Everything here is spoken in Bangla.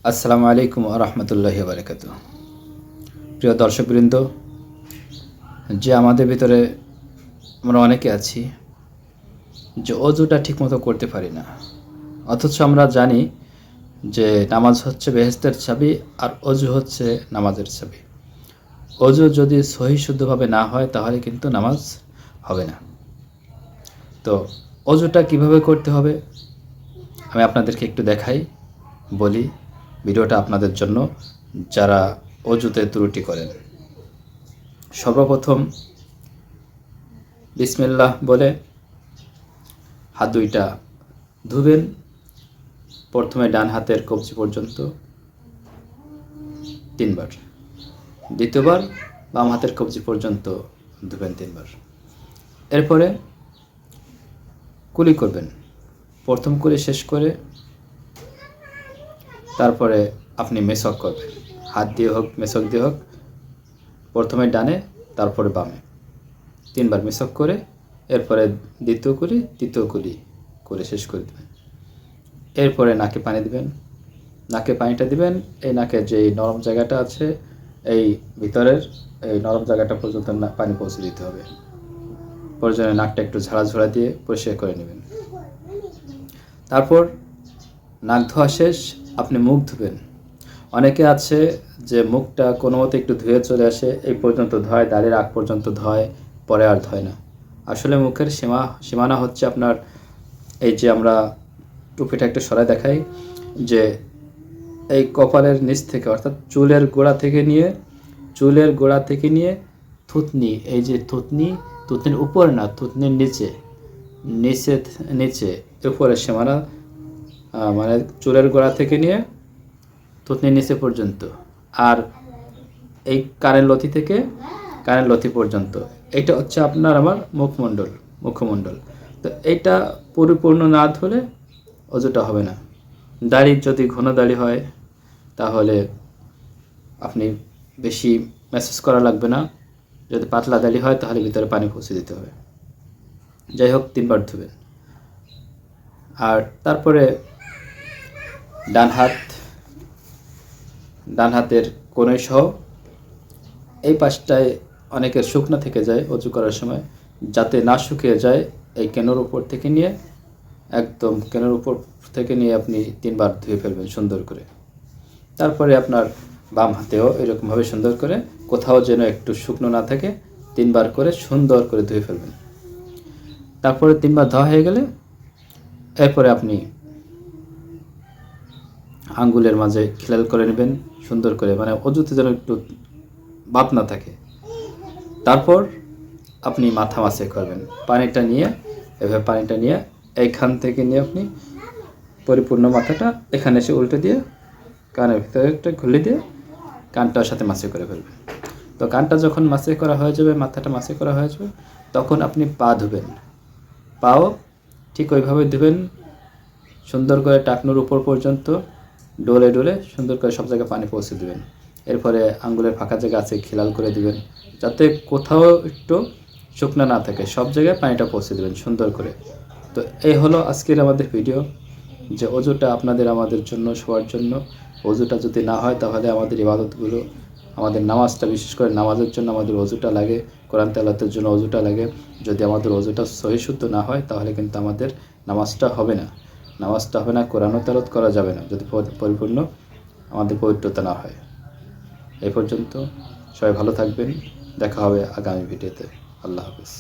আসসালামু আলাইকুম ওয়া রাহমাতুল্লাহি ওয়া বারাকাতুহু। প্রিয় দর্শকবৃন্দ, যে আমাদের ভিতরে আমরা অনেকে আছি যে অজুটা ঠিকমতো করতে পারি না, অথচ আমরা জানি যে নামাজ হচ্ছে বেহেশতের চাবি আর অজু হচ্ছে নামাজের চাবি। অজু যদি সহি শুদ্ধভাবে না হয় তাহলে কিন্তু নামাজ হবে না। তো অজুটা কিভাবে করতে হবে আমি আপনাদেরকে একটু দেখাই, বলি। ভিডিওটা আপনাদের জন্য যারা অজুতে ত্রুটি করেন। সর্বপ্রথম বিসমিল্লাহ বলে হাত দুইটা ধুবেন। প্রথমে ডান হাতের কবজি পর্যন্ত 3 বার, দ্বিতীয়বার বাম হাতের কবজি পর্যন্ত ধুবেন 3 বার। এরপরে কুলি করবেন। প্রথম কুলি শেষ করে তারপরে আপনি মেসক করবেন, হাত দিয়ে হোক মেসক দিয়ে হোক। প্রথমে ডানে তারপরে বামে 3 বার মেসক করে এরপরে দ্বিতীয় কুলি তৃতীয় কুলি করে শেষ করে দেবেন। এরপরে নাকে পানি দিবেন। নাকে পানিটা দিবেন এই নাকের যে নরম জায়গাটা আছে, এই ভিতরের এই নরম জায়গাটা পর্যন্ত পানি পৌঁছে দিতে হবে। প্রয়োজনে নাকটা একটু ঝাড়া দিয়ে পরিষ্কার করে নেবেন। তারপর নাক ধোয়া শেষ, আপনি মুখ ধুবেন। অনেকে আছে যে মুখটা কোনো মতে একটু ধুয়ে চলে আসে, এই পর্যন্ত ধোয়, দাড়ির আগ পর্যন্ত ধোয়, পরে আর ধোয় না। আসলে মুখের সীমানা হচ্ছে আপনার এই যে আমরা টুপিটা একটু সরাই দেখাই, যে এই কপালের নিচ থেকে অর্থাৎ চুলের গোড়া থেকে নিয়ে থুতনি, এই যে থুতনির উপর না, থুতনির নিচে উপরের সীমানা, মানে চুলের গোড়া থেকে নিয়ে থুতনির নিচে পর্যন্ত, আর এই কানের লতি পর্যন্ত, এটা হচ্ছে আপনার আমার মুখমণ্ডল। তো এইটা পরিপূর্ণ না ধুলে অজুটা হবে না। দাড়ি যদি ঘন দাড়ি হয় তাহলে আপনি বেশি ম্যাসেজ করা লাগবে না। যদি পাতলা দাড়ি হয় তাহলে ভিতরে পানি পৌঁছে দিতে হবে। যাই হোক 3 বার ধুবেন। আর তারপরে ডান হাতের কোণে সহ এই পাশটায় অনেকের শুকনো থেকে যায় অজু করার সময়, যাতে না শুকিয়ে যায় এই কেনের উপর থেকে নিয়ে একদম কেনের উপর থেকে নিয়ে আপনি 3 বার ধুয়ে ফেলবেন সুন্দর করে। তারপরে আপনার বাম হাতেও এরকমভাবে সুন্দর করে, কোথাও যেন একটু শুকনো না থাকে, 3 বার করে সুন্দর করে ধুয়ে ফেলবেন। তারপরে 3 বার ধোয়া হয়ে গেলে এরপরে আপনি আঙ্গুলের মাঝে খিলাল করে নেবেন সুন্দর করে, মানে অজুতে যেন একটু বাত না থাকে। তারপর আপনি মাথা মাসে করবেন। পানিটা নিয়ে এইখান থেকে নিয়ে আপনি পরিপূর্ণ মাথাটা এখানে এসে উল্টে দিয়ে কানের ভিতরে একটা খুলে দিয়ে কানটার সাথে মাসে করে ফেলবেন। তো কানটা যখন মাসে করা হয়ে যাবে, মাথাটা মাসে করা হয়ে যাবে, তখন আপনি পা ধুবেন। পাও ঠিক ওইভাবে ধুবেন, সুন্দর করে টাকনুর উপর পর্যন্ত ডলে সুন্দর করে সব জায়গায় পানি পৌঁছে দেবেন। এরপরে আঙ্গুলের ফাঁকা জায়গা আছে খিলাল করে দিবেন, যাতে কোথাও একটু শুকনো না থাকে, সব জায়গায় পানিটা পৌঁছে দেবেন সুন্দর করে। তো এই হলো আজকের আমাদের ভিডিও, যে অজুটা আমাদের জন্য, সবার জন্য। অজুটা যদি না হয় তাহলে আমাদের ইবাদতগুলো, আমাদের নামাজটা, বিশেষ করে নামাজের জন্য আমাদের অজুটা লাগে, কোরআন তেলাওয়াতের জন্য অজুটা লাগে। যদি আমাদের অজুটা সহি শুদ্ধ না হয় তাহলে কিন্তু আমাদের নামাজটা হবে না, কোরআনও তেলাওয়াত করা যাবে না যদি পরিপূর্ণ আমাদের পবিত্রতা না হয়। এই পর্যন্ত সবাই ভালো থাকবেন, দেখা হবে আগামী ভিডিওতে। আল্লাহ হাফেজ।